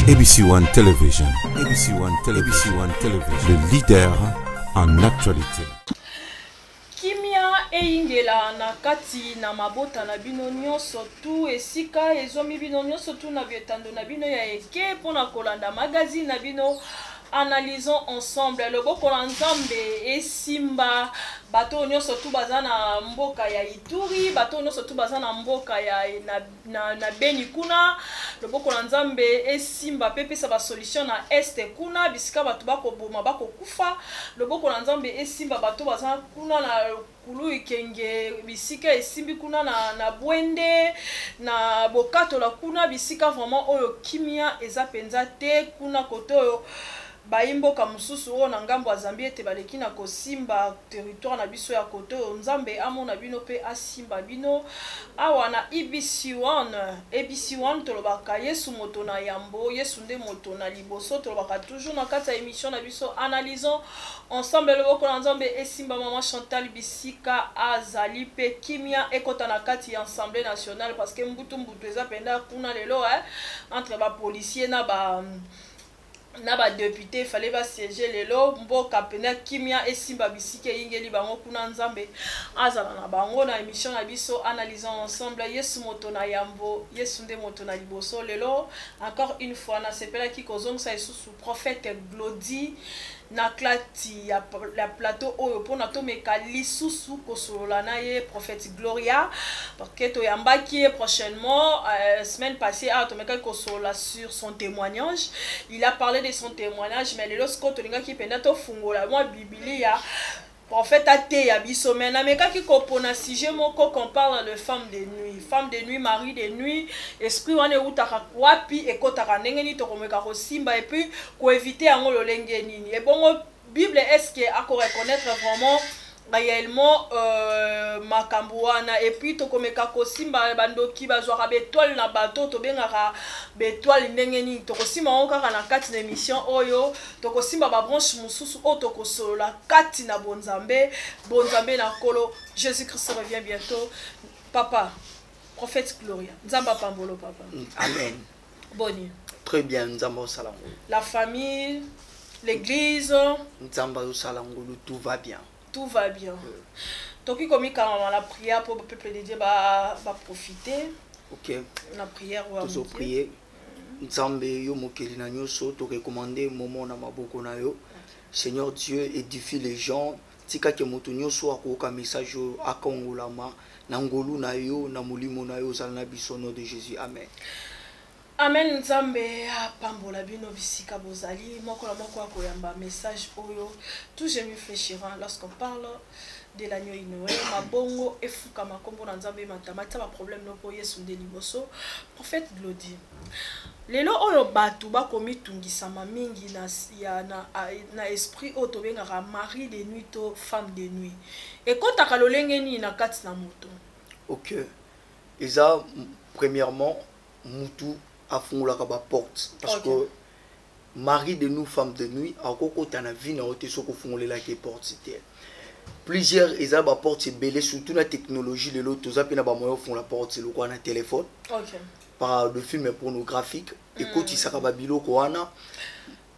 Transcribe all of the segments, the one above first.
ABC One Television. ABC One Television. ABC One Television. Le leader en actualité. Kimia eingela na kati na mabota na bino nyonso tu esika ezomi bino nyonso tu na bietando na bino ya eke pona kolanda magazine na bino. Analysons ensemble le Bokola Nzambe et Simba bato nyonso tu baza na mboka ya Ituri, bato nyonso tu baza na mboka ya na Beni kuna. Le Bokola Nzambe et Simba pepe sa ba solution na este kuna bisika bato bako boma bako kufa. Le Bokola Nzambe et Simba bato baza kuna na kulu ikenge bisika esimbi kuna na Bwende na Bokato la kuna bisika vraiment oyo kimia eza penza te kuna koto oyo baimbo kamususu o na ngambo Zambie te baleki na kosimba territoire na biso ya koto Nzambe amona bino pe asimba bino awa na ABC1 tolobaka Yesu moto na yambo Yesu nde moto na liboso tolobaka toujours na kata émission na biso analysons ensemble le Bokola Nzambe esimba maman Chantal Bisika azali pe kimia ekota na kati ya Assemblée nationale parce que mbutu eza penda kuna lelo entre ba policier na ba député fallait ba siéger lelo mboka pena kimia esimba bisike ingeli bango kuna Nzambe azala na bango na émission na biso analysons ensemble Yesu moto na yambo Yesu nde moto na liboso lelo encore une fois na sepela ki kozongsa Yesu prophète Glody na klati ya la plateau oyo pona to meka lisusu kosolola na ye prophète Gloria parce que to yambaki prochainement semaine passée to meka kosolola sur son témoignage. Il a parlé de son témoignage mais lorsque to linga ki penda to fungola moi Biblia prophète até ya biso mena meka ki kopona sujet moko qu'on parle de femme de nuit, mari de nuit, esprit wane utaka wapi ekotaka ndenge ni to komeka ko simba et puis ko éviter ango lolenge nini et bon Bible est-ce que à reconnaître vraiment réellement makambuana et puis to komeka ko simba bandoki bazwaka betwal na bato to bengaka betwal ndenge ni to kosimba okaka na kati na émission oyo to kosimba ba branche mususu o to kosolola kati na bonzambe na kolo. Jésus-Christ revient bientôt. Papa prophète Gloria Nzamba pambolo papa. Amen. Boni. Très bien Nzamba salango. La famille, l'église Nzamba salango, tout va bien. Tout va bien. Donc, comme la prière pour le peuple de Dieu va profiter. Ok. La prière va nous prier. Nzambe yo mokeli na nyoso to recommander moment na maboko na yo. Seigneur Dieu édifie les gens. Tika ke moto nyoso akoka message akongolama na ngolu na yo na mulimo na yo zala na biso nom de Jésus. Amen. Amen. Nzambe pambola bino bisika bozali moko la moko akoyamba message oyo tout je réfléchira lorsqu'on parle de l'agneau Noël mabongo efuka makombo na Nzambe matamata ba problème noko Yesu nde liboso prophète Glody lelo oyo batu bakomi tungisama mingi na esprit oyo tobengaka mari de nuit to femme de nuit ekotaka lolenge nini na kati na moto. Ok eza premièrement mutu afungolaka ba porte parce que mari de nous femme de nuit akoko tana vie na ote soko fungolela ke porte c'était plusieurs eza ba porte belé surtout la technologie de l'autre toza pena ba moyo font la porte c'est le quoi na téléphone. OK Par le film pornographique écoute isaka ba biloko wana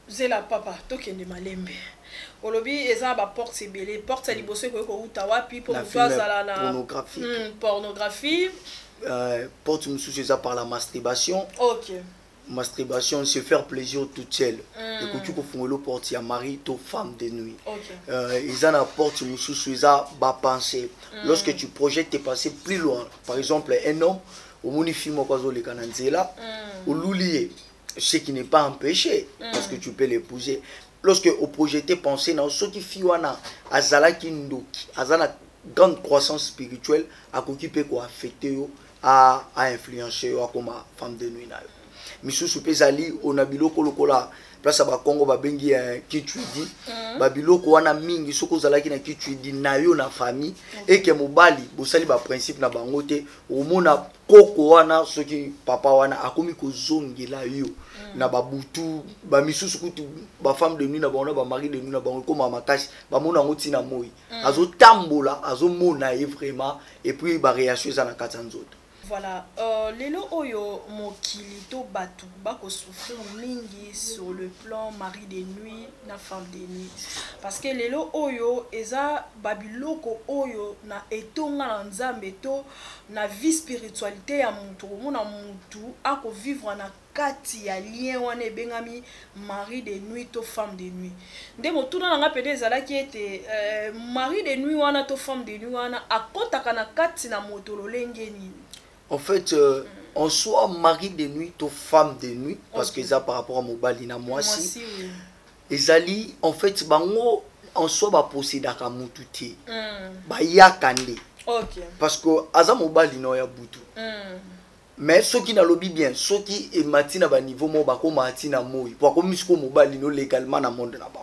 zela papa tokende malembe olobi eza ba porte belé porte liboso ko uta wapi pour toi zala na pornographie porte mususu eza par la masturbation. OK. Masturbation, se faire plaisir toute seule. Et que tu peux le porte ya mari to femme de nuit. OK. Ils en apportent mususu eza ba pensée. Lorsque tu projettes tes pensées plus loin, par exemple un homme au moni film kwazo le kananzela ou loulier, ce qui n'est pas empêché parce que tu peux l'épouser. Lorsque au projeter penser na soki fiwana azala kindoki, azana grande croissance spirituelle à s'occuper quoi affecter à influencer comme femme de nuit na misusu pezali ona biloko lokola place ba Congo ba bengi kitwidi ba biloko wana mingi soko zalaki na kitwidi na yo na famille et que mobali bosali ba principe na bango te omona koko wana soki papa wana akomi kozongela yo na babutu ba misusu kutu ba femme de nuit na bango ba mari de nuit na bango comme makasi ba mona ngoti na moi azo tambola azo mona vraiment et puis ba réaction za na katsanzoto. Voilà, lelo oyo mokili to batu bako souffrir mingi sur le plan mari de nuit na femme de nuit parce que lelo oyo eza babiloko oyo na etonga na nzambe to na vie spiritualité ya muntu mona muntu ako vivre na kati ya lien wana ebengami mari de nuit to femme de nuit nde motuna nanga pede ezalaki ete mari de nuit wana to femme de nuit wana akotaka na kati na moto lolenge nini. En fait, en soit mari de nuit ou femme de nuit, parce que ça par rapport à Mobali na moi si, ezali en fait bango en soit ba posséder ka mutu te, ba yakande. OK. Parce que aza Mobali no ya butu. Mais ceux qui na lobby bien, ceux qui est matina ba niveau mo ba ko matina moi, pour ko misko Mobali no légalement na monde na ba.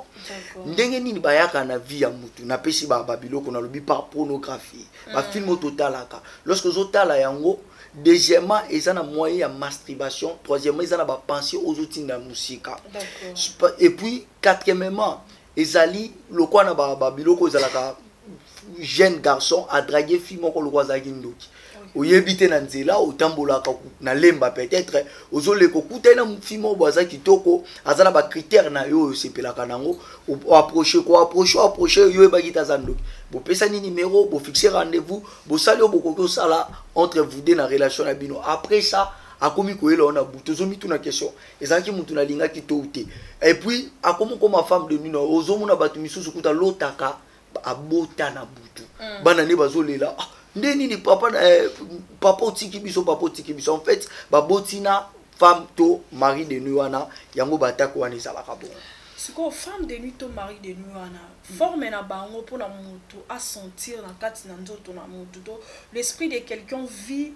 Ndenge nini ba yaka na vie ya mutu, na pesi ba babiloko na lobby par pornographie, ba film total aka. Lorsque zotala yango deuxièmement, ils ont un moyen de masturbation. Troisièmement, ils ont une pensée aux outils de la musique. Et puis, quatrièmement, ils ont le quoi na babiloko ils ont jeune garçon à draguer fille mon le kwazaki ndoki. Oyebite na nzela otambola ka na lemba peut-être ozole ko kuta na fille mo boza kitoko azana ba critères na yo sepelaka nango approcher yo ebaki tazandoki. Bo pesa ni numéro, bo fixer rendez-vous, bo sali o boko sala entre vous deux na relation na bino. Après ça, akomi koyela on a butu zomi tuna question. Ezaki mutu na linga ki touté. Et puis akomo comme femme de nuit ozomo na batu misusu kuta lotaka abota na butu. Bana ne bazolela. Ndeni ni papa otiki biso en fait babotina femme to mari de nuit wana yango batako wana ezalaka bon. Siko femme de nuit to mari de nuit wana forme na bango pour na mutu a sentir na kati na nzoto na mutu to l'esprit de quelqu'un vit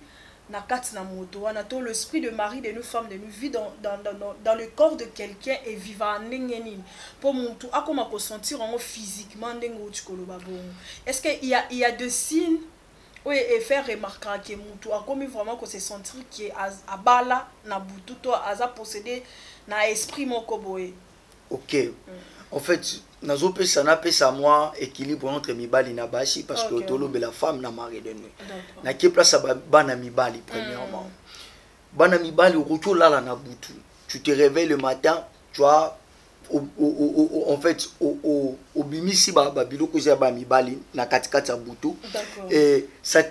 na kati na mutu wana to l'esprit de mari de nuit femme de nuit vit dans le corps de quelqu'un et vivant ndenge nini pour mutu a comme ko sentir en physiquement ndenge utikolo babongo. Est-ce que il y a des signes oui, et faire remarquer que mutu a comme vraiment que se sentir qui est à bala na butu to aza possédé na esprit moko boye. OK. En fait, nazo pesa na pesa moi équilibre entre mibali na bashi parce que tolo la femme na mari de nuit. Na ki place bana mibali premièrement. Bana mibali okoto lala na butu. Tu te réveilles le matin, tu as en fait au bimisi ba biloko za ba mibali na katikati ya butu. Et ça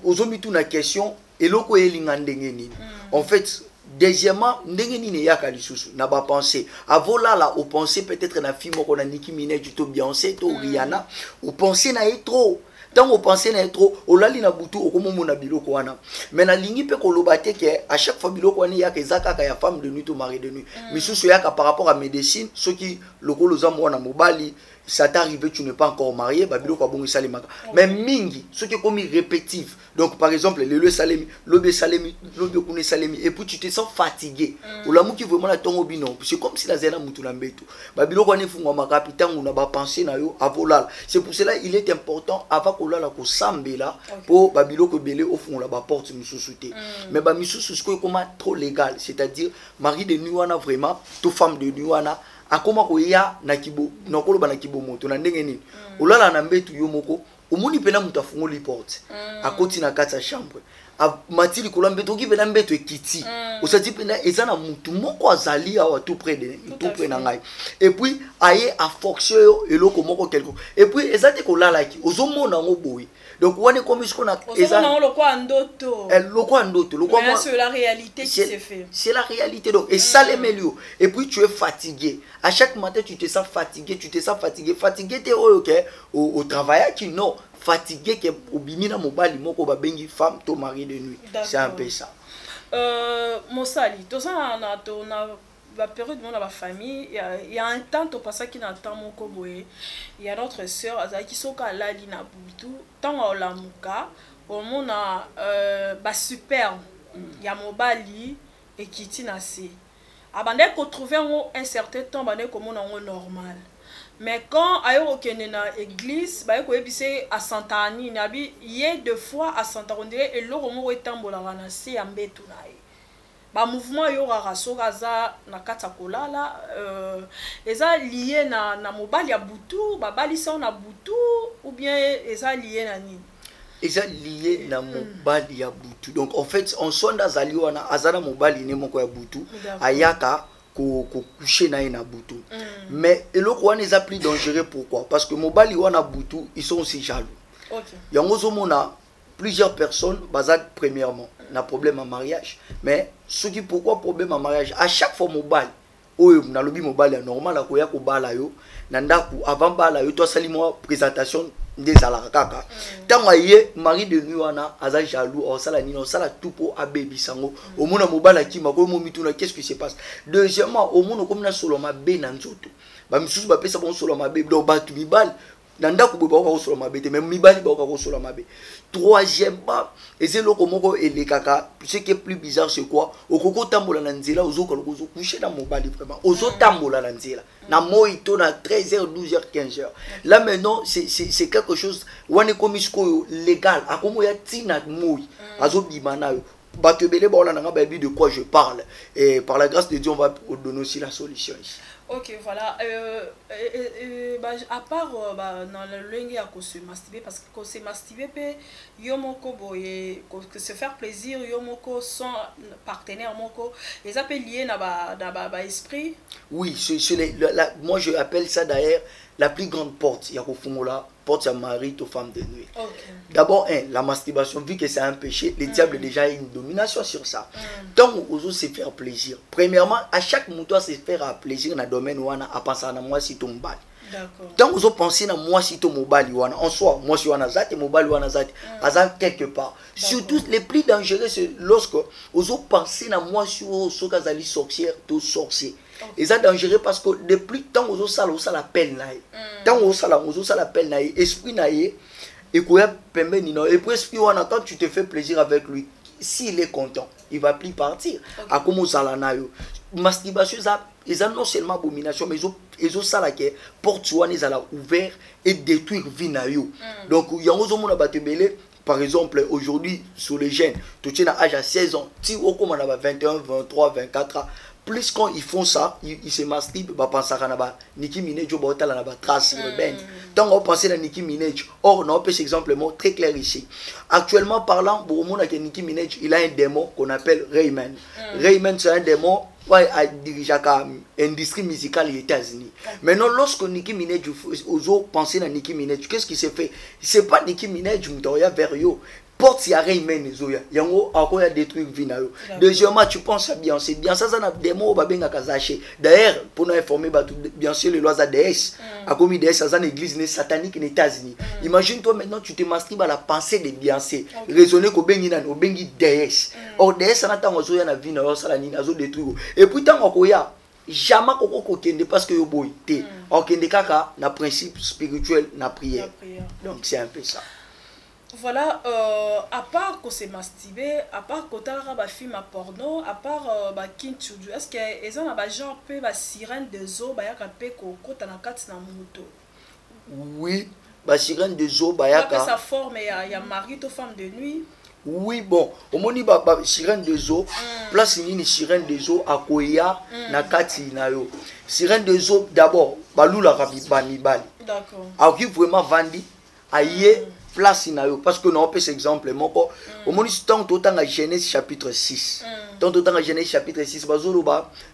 ozomi tu na question eloko elinga ndenge nini. En fait deuxièmement, ndenge nini yaka lisusu na ba penser avant là au penser peut-être na film ko na Nicki Minaj to Beyoncé to Rihanna au penser na trop tant au penser na trop olali na butu okomo na biloko wana mais na lingi pe ko lobate ke à chaque fois biloko wana yaka ezaka ka ya femme de nuit to mari de nuit misusu yaka par rapport à médecine ceux qui lokolo za mwana mobali ça t'arrive tu n'es pas encore marié babilo kwa bongo salimaka mais mingi ce qui est comme répétitif donc par exemple le salemi lobe kune salemi et puis tu te sens fatigué olamu ki vraiment la tongo bino c'est comme si la zela mutu na mbeto babilo kwa ne fungwa makapi tangu na ba penser na yo avolala c'est pour cela il est important avant ko lala ko sambela pour babilo ko belé au fond la ba porte mususuté mais ba misusu ce ko comme trop légal c'est-à-dire mari de nuit wana vraiment to femme de nuit wana akoma ko ya na kibo na koloba na kibo moto na ndenge nini olala na mbetu yo moko omoni pena mutu afungoli porte akoti na kati ya chambre matili kola mbetu ki pena mbetu ekiti osati pena ezana mutu moko azali awa tout près na ngai et puis aye a forcer yo eloko moko quelque et puis ezate kolala ki ozomona ngo boyi donc on est comme ce qu'on a le quoi ndoto c'est la réalité qui se fait c'est la réalité donc et ça les milieux et puis tu es fatigué à chaque matin tu te sens fatigué t'es OK au travail qui non fatigué que au bimina mobali moko ba bengi femme to mari de nuit c'est un peu ça Mosali to ça na la période de la famille il y a un temps au passage qui n'attend mon koboé il y a notre sœur azaki soka lali na butu tant la muka au mona ba super ya mobali et kiti na se abande ko trouver un certain temps bande ko mona normal mais quand ayo kene na église ba ko ebise à Santa Ani nabi yé deux fois à Santa Rondé et lo mo etambola wana se ya mbetu na ba mouvement yo rasoka za na kata kolala eza lié na mobali ya butu ba balisa na butu ou bien eza lié na nini Et ça lié na mobali ya butu. Donc en fait, on sonde azali wana azana mobali ne moko ya butu ayaka ko coucher na ina butu. Mais eloko wana est plus dangereux pourquoi? Parce que mobali wana butu, ils sont aussi jaloux. OK. Yango zo mona plusieurs personnes bazat premièrement na problème en mariage. Mais ce qui pourquoi problème en mariage à chaque fois mobali oyo na lobi mobali normal akoya ko bala yo na ndaku avant bala yo to sali mo présentation des alakaka tant aye mari de nuit wana aza jaloux o sala nino sala tout pour abebi sango au mona mobala ki mako mo mituna qu'est-ce qui se passe deuxièmement au mona comme na solo mabe na nzoto ba misusu ba pesa bon solo mabe donc ba tu mibal na ndaku bo ba ko solo mabe te même mibali ba ko solo mabe troisièmement et c'est loko moko et les kaka ce qui est plus bizarre c'est quoi au koko tambola na nzela ozo coucher dans mobali vraiment ozo tambola na nzela na moito na 13h 12h 15h là maintenant c'est quelque chose wane komisko légal akomo ya tina moi azo bimana yo batebele ba na nga de quoi je parle et par la grâce de Dieu on va donner aussi la solution ici. Ok, voilà. À part dans le langue à se masturber, parce que se masturber, yomoko boye, que se faire plaisir, yomoko sans partenaire moko, les appels liés na esprit. Oui, moi je appelle ça d'ailleurs la plus grande porte. Il y a porte à mari aux femmes de nuit. Okay. D'abord, la masturbation, vu que c'est un péché, le diable a déjà une domination sur ça. Donc, on ose se faire plaisir. Premièrement, à chaque mouton se faire plaisir dans le domaine où on a pensé à moi si ton bal. Donc, on ose penser à moi si ton mobile en soi, moi si on a zat et mobile on a zat, quelque part. Surtout, les plus dangereux, c'est lorsque on ose penser à moi si on a sorcière, tout sorcier. Et ça dangereux parce que depuis tant on ça la peine là tant on ça la peine là esprit là et quoi permet ni non et puis esprit on attend tu te fais plaisir avec lui s'il est content il va plus partir à comment ça la na yo masturbation ça ils ont non seulement abomination mais ils ont ça là que porte one ils a ouvert et détruire vie na yo donc il y a un monde à batebele. Par exemple, aujourd'hui, sur les jeunes, tu tiens à âge à 16 ans, si on commence à 21, 23, 24 ans, plus quand ils font ça, ils se masturbent, ils pensent à Nicki Minaj, ils ont la trace urbaine. Donc on pense à Nicki Minaj. Or, on peut exemplement très clair ici. Actuellement parlant, pour le monde avec Nicki Minaj, il a un démon qu'on appelle Rayman. Rayman, c'est un démon qui dirige l'industrie musicale des États-Unis. Maintenant, lorsque Nicki Minaj, aux pensez à Nicki Minaj, qu'est-ce qui s'est fait? C'est pas Nicki Minaj, mais vers eux. Porte ya Rayman zoya yango encore ya détruire vie na yo. Deuxièmement tu penses à Beyoncé. Beyoncé ça na démo ba benga kazaché. D'ailleurs pour nous informer ba Beyoncé le lois à DS a commis DS dans une église satanique aux États-Unis. Imagine toi maintenant tu te masturbes à la pensée de Beyoncé. Raisonner ko bengi na bengi DS. Or DS ça na tango zoya na vie na yo ça la ni azo détruire. Et puis tango ko ya jamais koko kende parce que yo boy té. Or kende kaka na principe spirituel na prière. Donc c'est un peu ça. Voilà, à part que c'est masturbé, à part que tu as un film à porno, à part Kinchudu, est-ce que les gens ont genre peu la sirène des eaux, il y a un peu de temps dans moto? Oui, la sirène des eaux, il y a sa forme, il y a mari ou femme de nuit. Oui, bon, au moment où la sirène des eaux, place une sirène des eaux à Koya, na kati na yo. Sirène des eaux, d'abord, balou la rabibani bali. D'accord. Alors, vraiment vendu, aïe. Place parce que non, par exemple, au moment où tu as Genèse chapitre 6, tant tu as Genèse chapitre 6,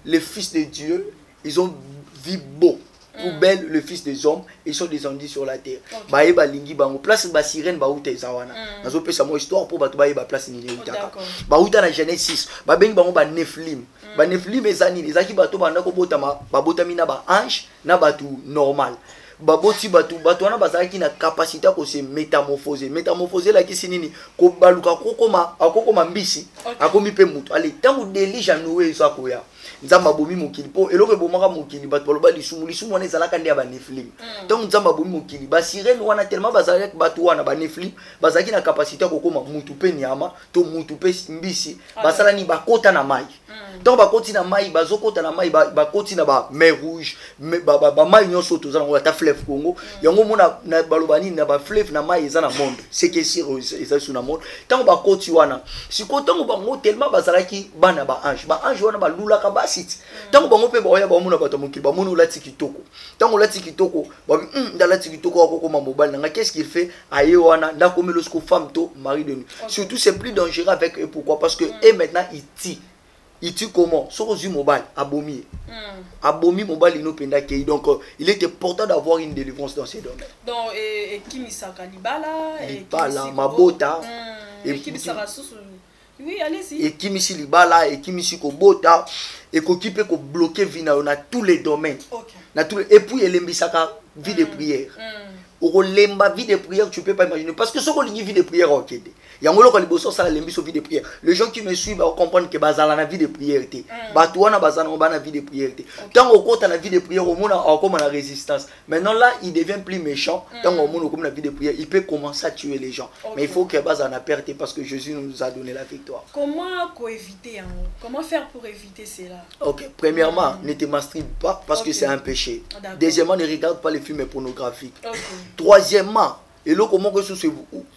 les fils de Dieu, ils ont vu beau, ou belle le fils des hommes, ils sont descendus sur la terre. Bah, il lingi bango place ba sirène ba outé zawana. Nazo pesa mo histoire pour ba ba place ni utaka. Ba uta na Genèse 6, ba bengi bango ba Nephilim. Ba Nephilim ezani, ezaki bato banda ko botama, ba botami na ba ange, na batu normal. Baboti batu wana bazaki na capacité ko se métamorphoser la kisi nini ko baluka kokoma mbisi akomi pe mutu ale tangu delija noé ezako ya nzamba bomi mokili po eloko bomaka mokili bato baloba lisumu wana ezalaka ndia ba Nephilim tangu nzamba bomi mokili ba sirène wana tellement bazalaki bato wana ba Nephilim bazaki na capacité ko koma mutu pe nyama to mutu pe mbisi basala ni bakota na mai donc bakoti na mai bazokota na mai bakoti na ba mer rouge ba mai nyonso tozana ko ta fleuve Congo yango mona na balobani na ba fleuve na mai ezana monde c'est que si eza sur na monde tant bakoti wana siko tango bango tellement bazalaki bana ba ange wana balulaka babasiti tango bango pe boya ba mona bato mokili ba mona olati kitoko tango olati kitoko ba ndalati kitoko akokoma mobali nanga qu'est-ce qu'il fait aye wana ndako melosko femme to mari de nuit surtout c'est plus dangereux avec eux pourquoi parce que et maintenant il tue comment sokozu mobile abomi abomi mobile ino pendake donc il était important d'avoir une délivrance dans ces domaines donc et kimisaka libala mabota et kimisaka susu oui allez-y et kimisi libala et kimisi ko bota et ko kipe ko bloquer vina na tous les domaines na tous et puis elembisaka vie de prière au lemba vie de prière tu peux pas imaginer parce que ce qu'on dit vie de prière ok yangolo ko liboso sala lembi so vie de prière les gens qui me suivent vont comprendre que bazala na vie de prière té bato wana bazana na vie de prière té tant au côté na vie de prière au monde comme la résistance maintenant là il devient plus méchant tant au monde comme la vie de prière il peut commencer à tuer les gens mais il faut que bazana perte parce que Jésus nous a donné la victoire. Comment éviter comment faire pour éviter cela? OK, premièrement ne te masturbe pas parce que c'est un péché. Deuxièmement ne regarde pas les films pornographiques. Troisièmement, et là comment que ce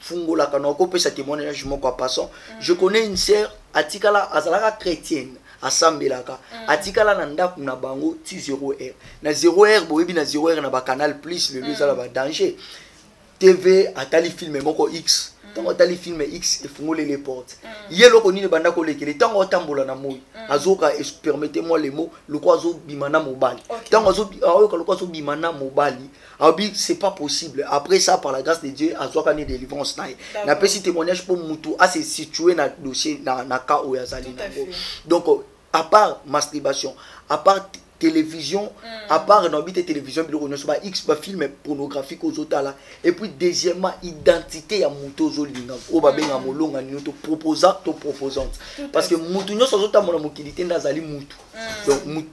fungo la kanoko peut sa témoignage mon quoi passant. Je connais une sœur atikala azalaka chrétienne à Sambelaka atikala nanda kuna bango ti 0R. Na 0R boyebi na 0R na ba canal plus le lieu za ba danger. TV atali film moko X. Tant atali film X et fungole les portes. Yelo koni ne banda ko lekele tant otambola na moyi. Azoka permettez-moi les mots le kwazo bimana mobali. Tant azo le kwazo bimana mobali. C'est pas possible. Après ça, par la grâce de Dieu, à Zouakane délivrance. Na petit témoignage pour Moutou, à se situer dans le dossier, dans le cas où il y a. Donc, à part masturbation, à part télévision, à part dans la télévision, X film pornographique aux autres là. Et puis, deuxièmement, identité à Moutou Zolinga, au Babenga Molonga, nous proposant, proposante. Parce que Moutou, nous sommes autant mon mobilité dans Zali Moutou.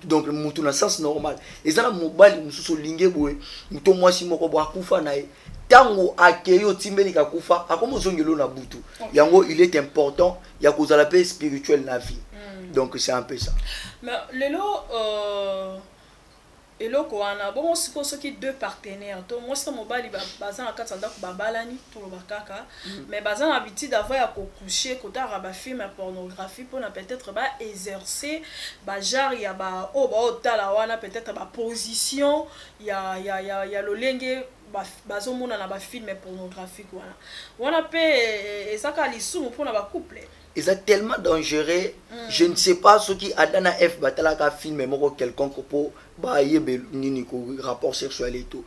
Donc Moutou dans le sens normal. Et ça, le mobile, nous sommes lingé, Moutou, moi, si mon robot Koufa naï. Tango akeyo timbeli ka kufa akomo zongelo na butu yango il est important ya cause la paix spirituelle na vie donc c'est un peu ça mais elo ko wana bon siko soki deux partenaires to moi c'est mobile bazan na katanda ko babalani to bakaka mais bazan habitude d'avoir ya ko coucher ko ta ba film pornographie pour na peut-être ba exercer ba genre ya ba tala wana peut-être ba position ya lolenge bazomona na ba film pornographique wana pe ezaka lisumu pour na ba couple. C'est tellement dangereux. Je ne sais pas ce qui a dans la F batalaka film moko quelconque pour bailler nini ko rapport sexuel et tout.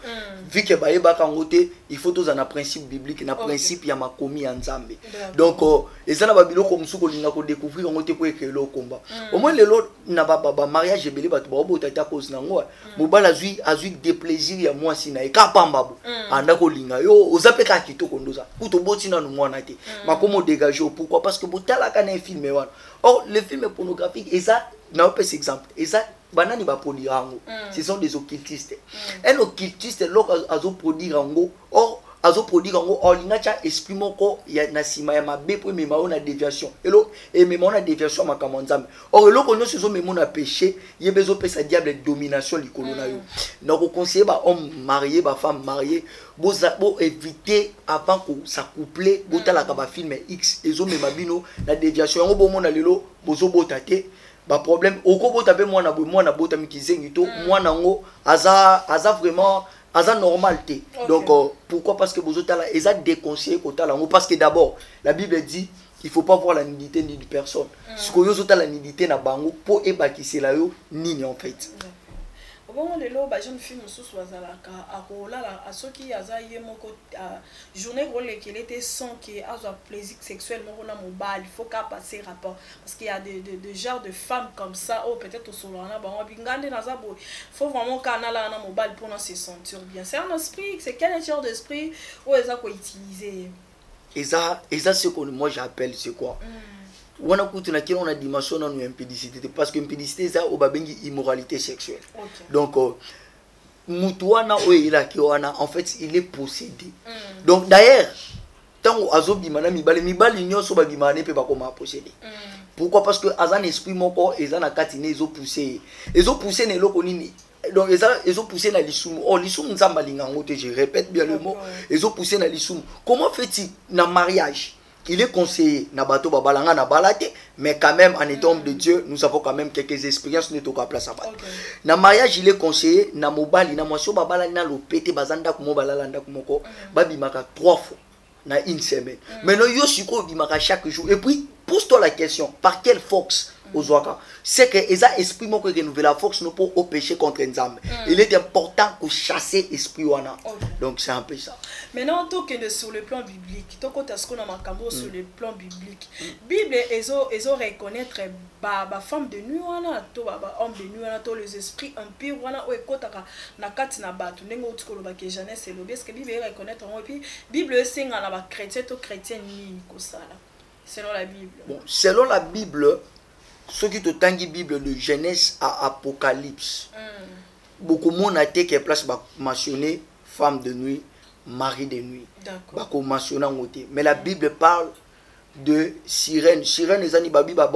Vu que bailler bakangote, il faut tous en un principe biblique, un principe ya makomi en Zambie. Donc et ça na babilo comme suko linga ko découvrir ngote ko écrire le combat. Au moins les lots na ba mariage belé bato ba bo tata cause na ngo. Mobala azui déplaisir ya moi sina e ka pamba bo. Anda ko linga yo ozape ka kitoko ndoza. Kuto boti na mwana te. Makomo dégager pourquoi parce que la canne film or le film pornographique et ça n'a pas cet exemple et ça banani va produire ce sont des occultistes un occultiste loko azo produire ango or azo produire ango or lingacha esprit moko ya na sima ya mabe po mema ona déviation elo et mema ona déviation makambo nzambe or loko no sezo mema na péché yebezo pesa diable domination likolo na yo na ko conseiller ba homme marié ba femme mariée bo éviter avant que ça couple botala ka ba film X ezo mema bino na déviation yango bo mona lelo bozo botate ba problème oko botape mwana bota mikizengi to mwana ngo aza vraiment aza normalité. Donc pourquoi parce que bozotala eza déconseillé kotala ngo parce que d'abord la Bible dit il faut pas voir la nudité ni de personne. Ce que yozota la nudité na bango po ebakisela yo nini en fait. Bon lelo ba jeune fille mususu azalaka akolala asoki azaye moko journée rôle qu'elle était sans qui a plaisir sexuel moko na mobile il faut qu'à passer rapport parce qu'il y a de genre de femmes comme ça ou peut-être au solana ba bingande na zabo faut vraiment kanala na mobile pour se sentir bien c'est un esprit c'est quel genre d'esprit ou eza ko utiliser et ça ce que moi j'appelle c'est quoi on a dimension dans impudicité parce que impudicité c'est au babengi immoralité sexuelle. Donc mutuana en fait il est possédé. Donc d'ailleurs tant azo bimana mibali nyoso ba bimane pe ba koma possédé. Pourquoi parce que azan esprit moko ezana katine ezo pousser ne loko nini. Donc ils ont poussé na lisum lisum nzamba linga ngote je répète bien le mot ils ont poussé na lisum comment fait-il na mariage il est conseillé Nabato Babalanga Nabalate, mais quand même en étant homme de Dieu, nous avons quand même quelques expériences nous toka place à bas. Na mariage il est conseillé na mobali na mwasio babala na lopete bazanda ko mobala landa ko moko babimaka 3 fois na une semaine. Maintenant yo siko bimaka chaque jour et puis pose-toi la question par quelle force Ozwaka c'est que eza esprit moko renouveler la force non pour au péché contre Nzambe. Il est important que chasser esprit wana. Donc c'est un peu ça. Maintenant tout que sur le plan biblique, tout côté ce qu'on a makambo sur le plan biblique. Bible ezo reconnaître ba femme de nuit wana to ba homme de nuit wana to les esprits impurs wana o ekotaka na kati na batu ndenge utikolo ba ke Jeunesse elobi est-ce que Bible reconnaître et puis Bible senga na ba chrétien to chrétien ni kosala selon la Bible. Bon, selon la Bible ce qui te tangi Bible de Genèse à Apocalypse. Beaucoup de monde a été qui place mentionner femme de nuit, mari de nuit. D'accord. Mais la Bible parle de sirène. Sirène les ani babi ba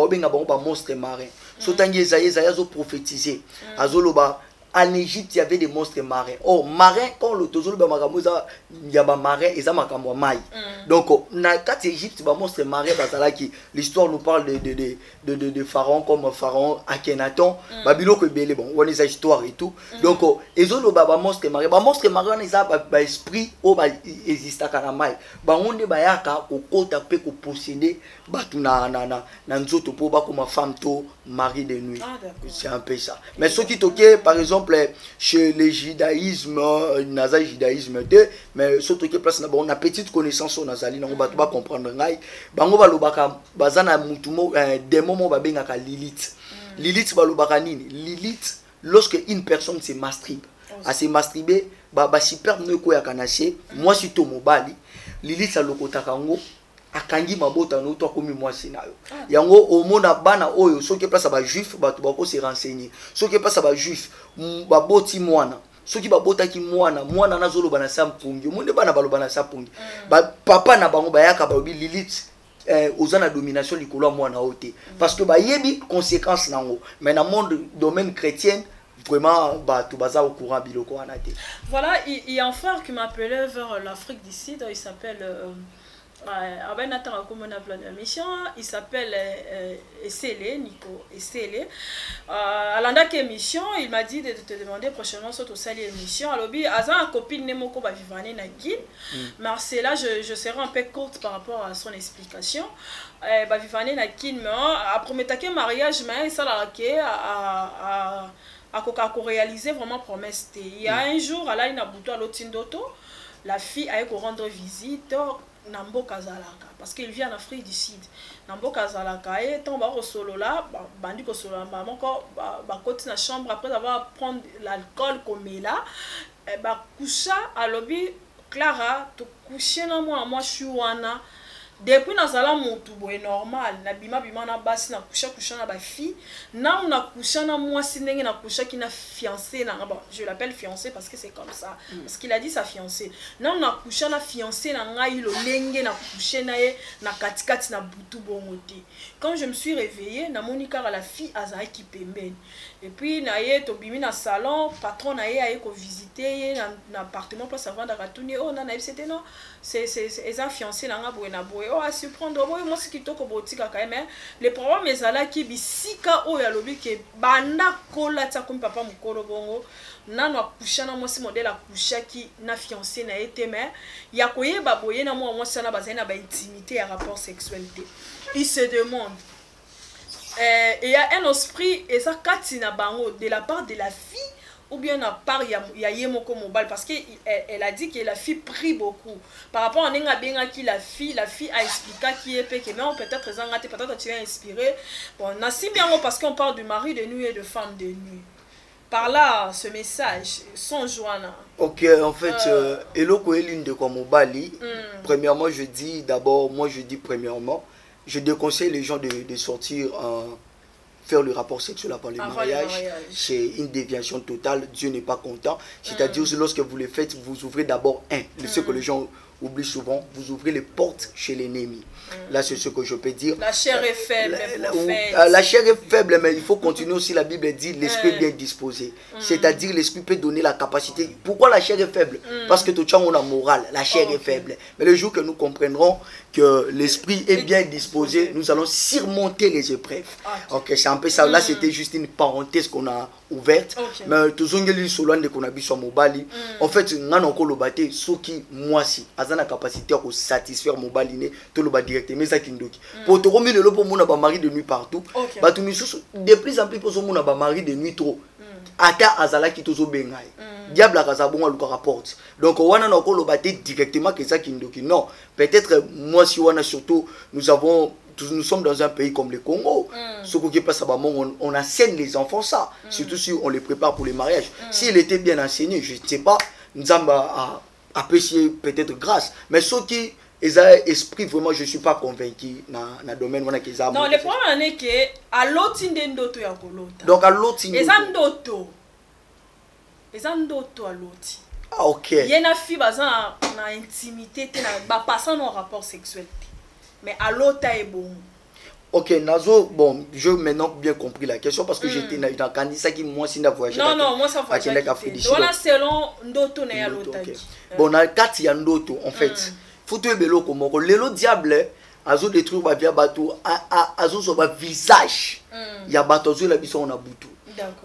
monstre marin. So tangi Esaïe zo prophétisé. Azoloba en Égypte, il y avait des monstres marins. Oh, marin, quand le tozolo ba makamoza, il y a ba marin et ça makamwa mai. Donc, na kat Égypte, ba monstre marin bazala qui l'histoire nous parle de pharaons comme pharaon Akhenaton, babilo ko belé bon, on les histoire et tout. Donc, ezolo ba monstre marin, on les a ba esprit o ba exista kana mai. Ba onde ba yaka ko kota pe ko posséder batu na nzoto po ba comme femme to mari de nuit. C'est un peu ça. Mais ce qui toquait par exemple chez les judaïsmes, naza judaïsme mais surtout que place on a petite connaissance on nazali on va comprendre ngai bango balobaka bazana mutumo démon mo babengaka Lilith. Lilith balobaka nini? Lilith lorsque une personne se masturbe, à se masturber ba super ne ko ya kanashe moi surtout mobali Lilith alokotaka ngo akangi mabota no to komi mwasi na yo yango omona bana oyo soki place ba juif bato bako se renseigner soki place ba juif baboti mwana soki babotaki mwana nazolo bana sampungi monde bana baloba na sampungi ba papa na bango bayaka balobi Lilith ozana domination likolo mwana ote parce que ba yebi conséquence nango mais dans monde domaine chrétien vraiment tout bazar au courant biloko anate. Voilà, il y a un frère qui m'appelait vers l'Afrique du Sud, il s'appelle il s'appelle Essele, Nico Essele. À l'andak émission, il m'a dit de te demander prochainement sur sali émission. Alors, Azan copine Nemoko va vivre na Guine. Marcella, je serai un peu courte par rapport à son explication. Va vivre na Guine, mais après metake mariage, mais ça l'a à réaliser vraiment promesse. Il y a un jour, à la Inabuto à l'Otindoto, la fille a été rendre visite. Nambo Kazalaka parce qu'il vient en Afrique du Sud. Nambo Kazalaka et tombe au solo là, bandi ko solo maman ko ba côté na chambre après avoir prendre l'alcool comme là, ba coucha à lobby Clara to coucher na moi chouana. Depuis nazala mutu boy normal na bima na basi na coucha na ba fille na coucha na moi sinenge na coucha qui na fiancé na bon je l'appelle fiancé parce que c'est comme ça parce qu'il a dit sa fiancée na coucha na fiancé na ngai lo lenge na coucher na ye na katikati na butu bongote. Quand je me suis réveillée na monika la fille azai qui pembeni et puis na ye to bimi na salon patron na ye aye ko visiter na appartement place avant d'akatuni oh na c'était non c'est eza fiancé na nga boy na boy oh à surprendre boy moi ce qui toko botika quand même les problèmes ezala ki bisika o ya lobi ke banda kola ta comme papa mukolo bongo nano akusha na moi si modèle akusha ki na fiancé na été mais ya koyeba boye na moi sana bazana ba intimité ya rapport sexualité il se demande il y a un esprit et ça katina bango de la part de la fille ou bien à part il y a Yemoko Mobile parce qu'elle a dit que la fille prie beaucoup par rapport à Nenga Benga qui la fille a expliqué qui est péché mais peut-être Zangate peut-être tu es inspiré bon Nassim bien parce qu'on parle de mari de nuit et de femme de nuit par là ce message son joana. Ok en fait Eloko Eline de Mobali premièrement je dis premièrement je déconseille les gens de sortir faire le rapport sexuel avant le mariage. C'est une déviation totale. Dieu n'est pas content. C'est-à-dire lorsque vous le faites, vous ouvrez d'abord ce que les gens oublie souvent, vous ouvrez les portes chez l'ennemi. Là, c'est ce que je peux dire. La chair est faible, la chair est faible, mais il faut continuer aussi. La Bible dit l'esprit est bien disposé. C'est-à-dire l'esprit peut donner la capacité. Pourquoi la chair est faible? Parce que tout le monde a morale. La chair est faible. Mais le jour que nous comprendrons que l'esprit est bien disposé, nous allons surmonter les épreuves. Ok, c'est un peu ça. Là, c'était juste une parenthèse qu'on a ouverte. Mais tout le monde sur l'un de qu'on a vu sur Mobali. En fait, on a encore le bâti. Ce qui, moi, si, a la capacité de satisfaire Mobali, tout le bâti. Mais ça qui pour te remettre le pour mon mari de nuit partout bah tu de plus en plus pour mon mari de nuit trop ata azala qui tozo bengai diable a kasabon a rapporte donc on a encore le bâti directement que ça qui non peut-être moi si on a surtout nous sommes dans un pays comme le Congo. Ce qui passe à Bamon, on enseigne les enfants ça. Surtout si on les prépare pour les mariages. S'il était bien enseigné, je ne sais pas, nous avons apprécié peut-être grâce. Mais ceux qui ont esprit, vraiment, je ne suis pas convaincu dans le domaine où on a. Non, le problème est que à l'autre ndoto ya kolota. Donc à l'autre ndoto. Eza ndoto à l'autre. Ah ok. Il y a une fille bazan na intimité, na passant nos rapports sexuels. Mais à l'autre est bon. Ok, Nazo, bon, j'ai maintenant bien compris la question parce que j'étais dans un candidat qui moi si n'a voyagé. Non, moi ça voyage. Voilà selon ndoto na ya l'autre. Bon, dans le cas il y a ndoto en fait. Faut te bélo comme le lot diable azo détruire ba via bateau azo so ba visage. Il y a bateau sur la biso on a butu.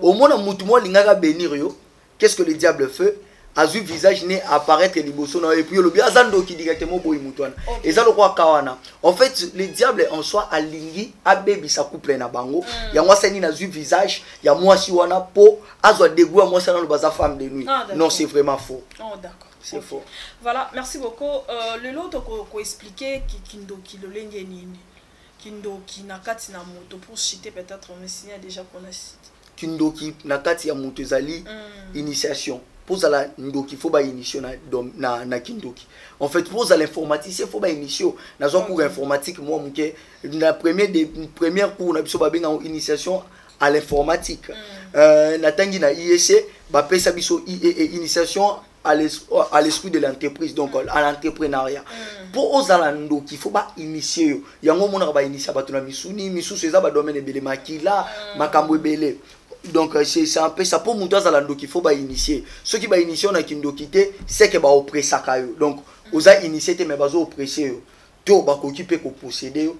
Au moins mutu mo lingaka bénir yo. Qu'est-ce que le diable fait? Azu visage né apparaître liboso et puis le bien azando qui directement boy mutwana. Et ça le quoi kawana. En fait, le diable en soi alingi abebi sa couple na bango. Ya moi c'est ni nazu visage, ya moi si wana po azo dégoût moi c'est dans le bazar femme de nuit. Non, c'est vraiment faux. Oh d'accord. C'est faux. Voilà, merci beaucoup. Le lot ko expliquer kindo ki le lenge nini. Kindo ki na kati na moto pour citer peut-être mais s'il y a déjà qu'on a cité. Kindo ki na kati ya moto zali initiation. Pour ça ndoki faut ba initier na kindoki. En fait pour ça l'informaticien faut ba initier na zo cours informatique moi muke na première cours na biso ba benga initiation à l'informatique. Na tangi na IEC ba pesa biso initiation à l'esprit de l'entreprise donc à l'entrepreneuriat. Pour osala ndoki faut ba initier yango mona ba initier ba tuna misuni misusu eza ba domaine ebele makila makambo ebele. Donc c'est un peu ça pour monter à l'ando qu'il faut ba initier. Ceux qui ba initier on a qui ndokité c'est que ba oppresser kayo. Donc osa initier mais ba oppresser to ba ko ki pe ko posséder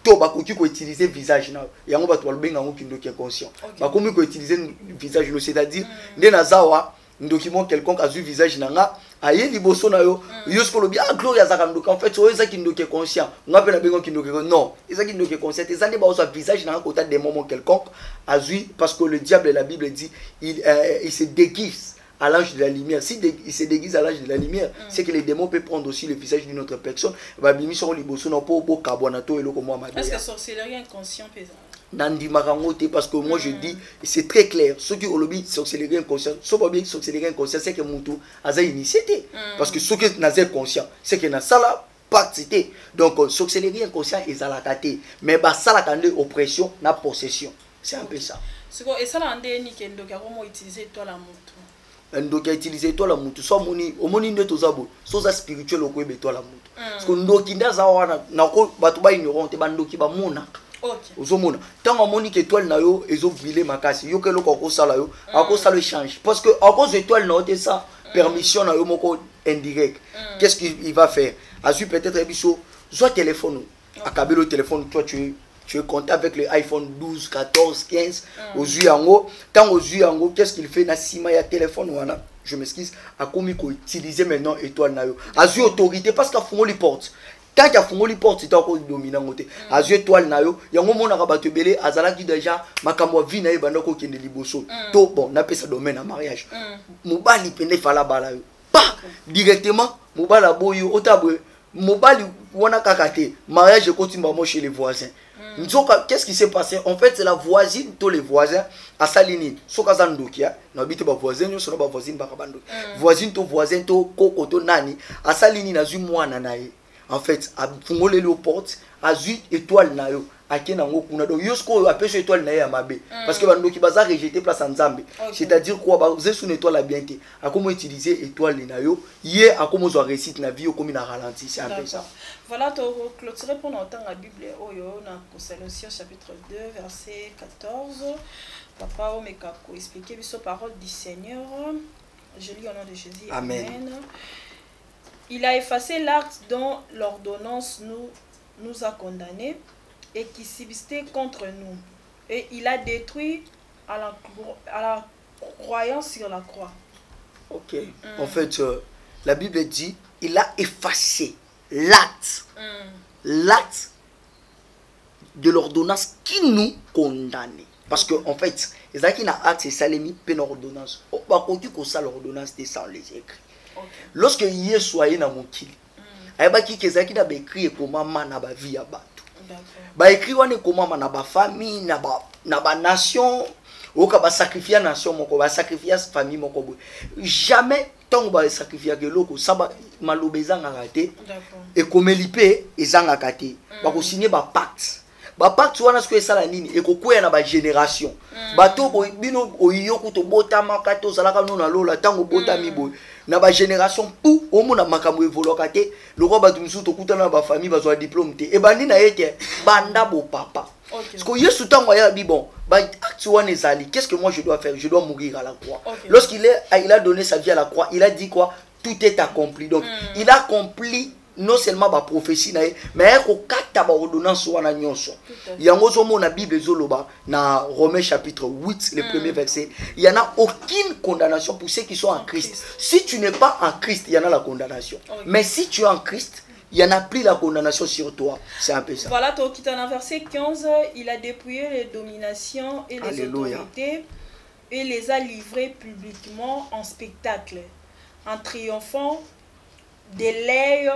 to ba ko ki ko utiliser visage na. Yango ba to ba benga ngo ki ndoki conscient. Ba komi ko utiliser visage no c'est-à-dire nde na zawa ndocument quelconque a vu visage nanga aye liboso na yo yo ce que le bien gloria za kandoka en fait so eza kindoki conscient nga pe na bengo kindoki non eza kindoki conscient eza ne ba so visage nanga côté des moments quelconque a vu parce que le diable la Bible dit il se déguise à l'ange de la lumière. Si il se déguise à l'ange de la lumière, c'est que les démons peuvent prendre aussi le visage d'une autre personne. Est-ce que sorcellerie inconscient pesant? Parce que moi je dis, c'est très clair. Ceux qui ont le sorcellerie inconscient, sorcellerie inconscient, c'est que Moutou a initié. Parce que ceux qui n'ont pas conscient, c'est que dans ça participé. Donc sorcellerie inconscient est à la caté. Mais ça la candé oppression, na possession. C'est un peu ça. Et ça la candé ni kendo comment utiliser toi la Moutou. Ndoki a utilisé toi la mutu so moni omoni ndeto zabo so za spirituel okoyebe toi la mutu parce que ndoki ndaza wana nako bato ba ignorant te bandoki ba mona ozomona tant omoni que étoile na yo ezo briller makasi yo ke loko ko sala yo akosala échange parce que à cause étoile na ote ça permission na yo moko indirect qu'est-ce qu'il va faire azu peut-être biso soit téléphone akabe le téléphone toi tu es compté avec le iPhone 12, 14, 15 aux Zuyango. Quand aux Zuyango, qu'est-ce qu'il fait? Na sima ya téléphone wana. Je m'excuse. A komi ko utiliser maintenant étoile na yo. Azu autorité parce qu'a fongo li porte. Quand qu'a fongo li porte, c'est encore dominant côté. Azu étoile na yo. Yango mona ka bato belé azala ki déjà makambo vi na ye banda ko kende liboso. To bon, na pesa domaine en mariage. Mobali pende fala bala yo. Pas directement mobala boyo otabwe. Mobali wana kakate. Mariage continue moi chez les voisins. Qu'est-ce qui s'est passé? En fait, c'est la voisine, tous les voisins, à Salini. Sokazandokia, n'habite pas voisin, nous sommes pas voisine, Barabando. Voisine, to voisin, to koko, to nani. À Salini, n'a eu moi nanaï. En fait, à Fungole le porte, à Zui étoile nayo. akena ngo kuna donc yosko apesho étoile na ya mabe parce que bando ki baza rejeter place en Nzambe c'est-à-dire quoi ba vous êtes une étoile la bien té a comment utiliser étoile na yo yé a comment zo réussite na vie yo comme na ralenti c'est un peu ça. Voilà, tu clôturer pour longtemps la Bible oyo na Colossiens chapitre 2 verset 14. Papa o meka ko expliquer biso parole du Seigneur. Je lis au nom de Jésus. Amen. Il a effacé l'acte dont l'ordonnance nous a condamnés et qui subsistait contre nous. Et il a détruit à la croyance sur la croix. Ok. En fait, la Bible dit, il a effacé l'acte. L'acte de l'ordonnance qui nous condamnait. Parce que en fait, les gens qui n'ont acte, c'est ça les mis peine ordonnance. Par contre, que ça l'ordonnance c'est sans les écrits. Lorsque Yé soyez dans mon kili, ayba ki kezaki na écrit comment na ba vie ya bato. Ba écrit wane comment na ba famille na ba nation, oka ba sacrifier nation moko, ba sacrifier famille moko. Jamais tant ba sacrifier que loko ça ba malobeza ngate et comme lipe ezanga kate. Ba ko signer ba pacte. Ba pacte wana ce que ça la nini et ko kwea na ba génération. Bato bo bino oyoku to botama kato zalaka no na lola tango botami boy. Na ba génération pour au monde makambo evolokate le roi ba tumsu to kutana ba famille ba zo diplôme te e bandi na yeke banda bo papa parce que Yesu tango ya bi bon ba acte wana ezali qu'est-ce que moi je dois faire, je dois mourir à la croix. Lorsqu'il a donné sa vie à la croix, il a dit quoi? Tout est accompli. Donc il a accompli non seulement ba prophétie na mais ko kata ba ordonnance wana nyonso yango zo mona Bible zoloba na Romains chapitre 8 le premier verset, il y en a aucune condamnation pour ceux qui sont en Christ. Si tu n'es pas en Christ, il y en a la condamnation. Mais si tu es en Christ, il y en a plus la condamnation sur toi. C'est un peu ça. Voilà, tu quittes en verset 15, il a dépouillé les dominations et les autorités et les a livrées publiquement en spectacle, en triomphant de l'œil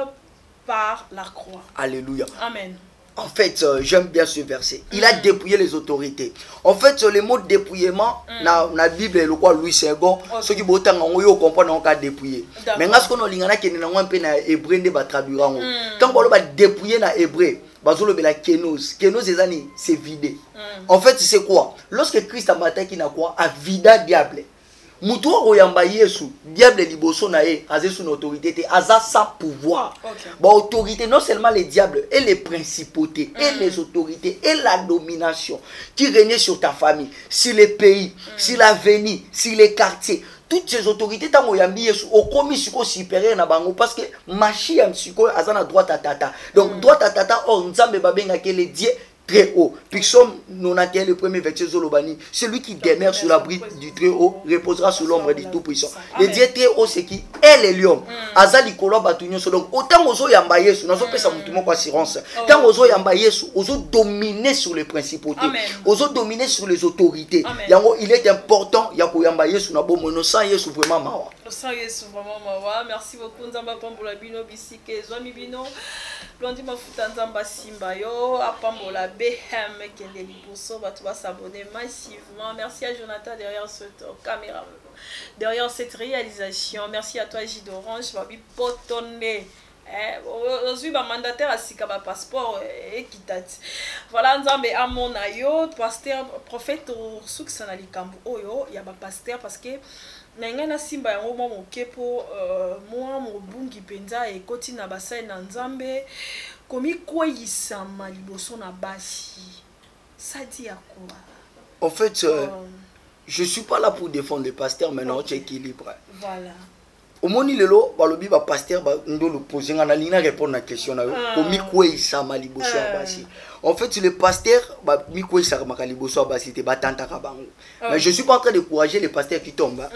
par la croix. Alléluia. Amen. En fait, j'aime bien ce verset. Il a dépouillé les autorités. En fait, le mot dépouillement, dans la Bible, le quoi Louis II, ceux qui botent en haut, comprennent qu'on a dépouillé. Mais quand on a dit que nous avons un peu na hébreu, nous va traduire en haut. Quand on va dépouiller na hébreu, bazolo bela kenos. Kenos c'est vidé. En fait, c'est quoi? Lorsque Christ a maté qui n'a quoi a vida diable. Mutu oyamba Yesu, diable liboso na e, azé son autorité te, aza sa pouvoir. Ba autorité non seulement les diables et les principautés et les autorités et la domination qui régnait sur ta famille, sur les pays, sur l'avenir, sur les quartiers. Toutes ces autorités tant oyambi Yesu au commis suko supérieur na bango parce que machi am suko azana droite à tata. Donc droite à tata or nzambe babenga ke les dieux très haut. Pixome 91 le premier verset Zolobani. Celui qui demeure sur l'abri du très haut reposera sous l'ombre du tout puissant. Le Dieu très haut c'est qui est les lions. Azali kolo batunyo so donc autant ozo yamba Yesu nazo pesa mutu moko assurance. Tant ozo yamba Yesu ozo dominer sur les principautés. Ozo dominer sur les autorités. Yango il est important ya ko yamba Yesu na bomo no sans Yesu vraiment mawa. Sans Yesu vraiment mawa. Merci beaucoup nzamba pambola bino bisike zwami bino. Londi mafuta nzamba simba yo apambola BM Kende Liboso, tu vas s'abonner massivement. Merci à Jonathan derrière cette caméra, derrière cette réalisation. Merci à toi Gilles d'Orange, Babi Potonné. Aujourd'hui, ma mandataire a sika ba passeport et kitati. Voilà, nzambe amona yo, pasteur, prophète Suksana Likambo oyo, ya ba pasteur parce que nangana simba yango mo mokepo moi mo bungi penza e koti na basai na nzambe komi kweyisama liboso na basi. Ça dit à quoi? En fait, je suis pas là pour défendre les pasteurs, mais non, tu équilibre. Voilà. Au moni lelo balobi ba pasteur ba ndolo poser ngana lina répondre à la question na komi kweyisama liboso na basi. En fait, le pasteur ba mi kweyisama liboso na basi te ba tanta ka bango. Mais je suis pas en train de encourager les pasteurs qui tombent.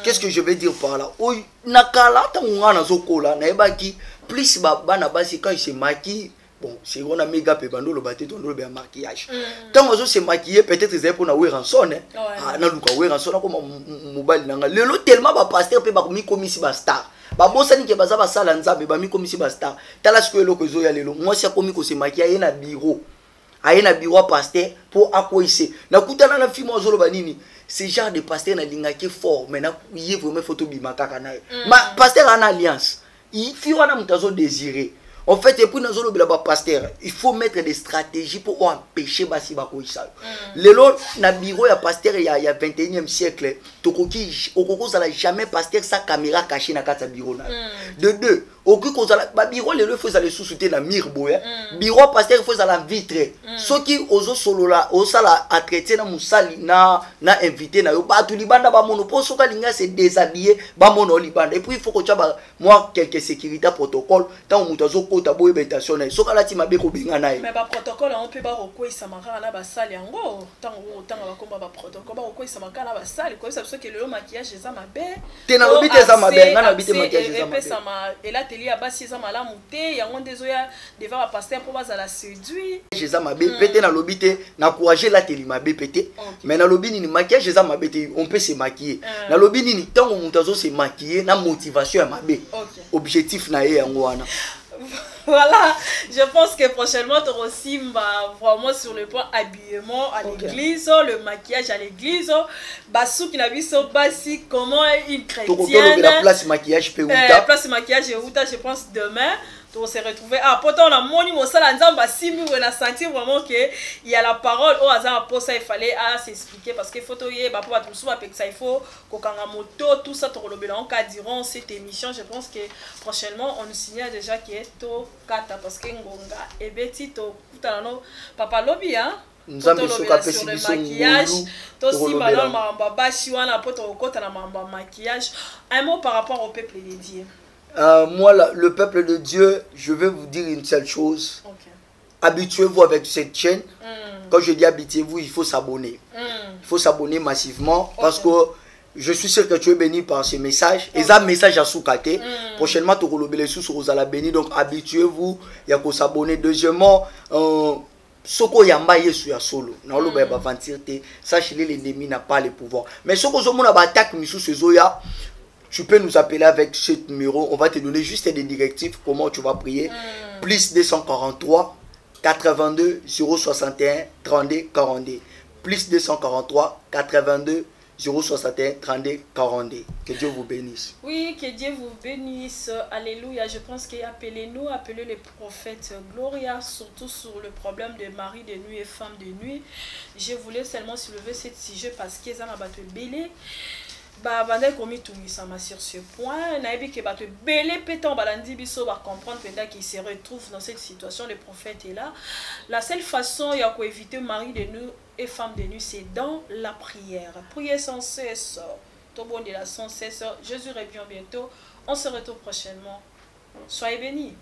Qu'est-ce que je veux dire par là? Oy nakala ta ngana zokola na ebaki plus bana basi quand ils se maquillent. Bon, c'est on a méga pe bando le baté ton le maquillage. Tant on se maquiller peut-être c'est pour na weranson ah na luka weranson comme mobile nanga. Lelo tellement ba pasteur pe ba mi komisi ba star. Ba bosani ke baza ba sala nzambe ba mi komisi ba star. Tala ce que loko zo ya lelo. Moi c'est komi ko se maquiller na bureau. Aye na bureau pasteur pour akoise. Na kutana na film ozolo banini. Ce genre de pasteur na linga qui fort mais na yé vraiment photo bimaka kana. Ma pasteur en alliance. Il fi wana mutazo désirer. En fait, et puis nous avons le pasteur, il faut mettre des stratégies pour empêcher basi bakoisa. Le long na bureau ya pasteur il y a 21e siècle, tokoki okokozala jamais pasteur sa caméra cachée na kata bureau na. De deux, okoki kozala ba bureau le faut aller sous-souter na mur boya. Bureau pasteur il faut aller vitre. Ceux qui ozo solo la osala a traiter na musali na invité na yo ba tout libanda ba mono po soka linga se déshabiller ba mono libanda. Et puis il faut que tu as moi quelques sécurité protocole tant mutazo kota boye betation na soka la tima be ko benga na. Mais ba protocole on peut ba roko isamaka na ba sali yango tant ba komba ba protocole ba roko isamaka na ba sali ko ça que le maquillage eza mabe. Te na lobite eza mabe na bite maquillage eza mabe. Et là teli ya basi eza malamu te yango ndezoya devant ba pasteur pour ba la séduire. Eza mabe pété na lobite na encourager la teli mabe pété. Mais na lobini ni maquillage eza mabe te on peut se maquiller. Na lobini ni tant mutazo se maquiller na motivation ya mabe. Objectif na ye yango wana. Voilà, je pense que prochainement tu aussi vraiment sur le point habillement à l'église, le maquillage à l'église, basou qui n'a vu so basi comment une chrétienne. La place maquillage peut place maquillage et je pense demain. On s'est retrouvé à pourtant on a moni mosala nzamba simbi on a senti vraiment que il y a la parole au hasard pour ça il fallait s'expliquer parce que photo yé ba pour tout ça avec ça il faut kokanga moto tout ça to lobela en cas durant cette émission je pense que prochainement on nous signale déjà que to kata parce que ngonga et beti to kutano papa lobby hein nous avons sur le maquillage aussi malon mamba bashi wana poto okota na mamba maquillage un mot par rapport au peuple de Dieu. Moi, le peuple de Dieu, je vais vous dire une seule chose. Habituez-vous avec cette chaîne. Quand je dis habituez-vous, il faut s'abonner. Il faut s'abonner massivement parce que je suis sûr que tu es béni par ces messages. Et ça, message à Soukate. Prochainement, tu vas les sous sur la béni. Donc, habituez-vous. Il y a qu'à s'abonner. Deuxièmement, Soko yamba yesu ya solo. Na olo ba vantirte. Sachez l'ennemi n'a pas le pouvoir. Mais Soko zomo na ba attaque misu sezoya. Tu peux nous appeler avec ce numéro. On va te donner juste des directives. Comment tu vas prier. Plus 243 82 061 32 42. Plus 243 82 061 32 42. Que Dieu vous bénisse. Oui, que Dieu vous bénisse. Alléluia. Je pense qu'appelez-nous, appelez les prophètes Gloria, surtout sur le problème de mari de nuit et femme de nuit. Je voulais seulement soulever ce sujet parce qu'ils ont abattu belé. Bah bandai komi tungisama sur ce point naibi ke bato belé pétant balandi biso va comprendre pendant qu'il se retrouve dans cette situation le prophète est là la seule façon ya ko éviter mari de nous et femme de nuit c'est dans la prière prier sans cesse tout bon de la sans cesse Jésus revient bientôt on se retrouve prochainement soyez bénis.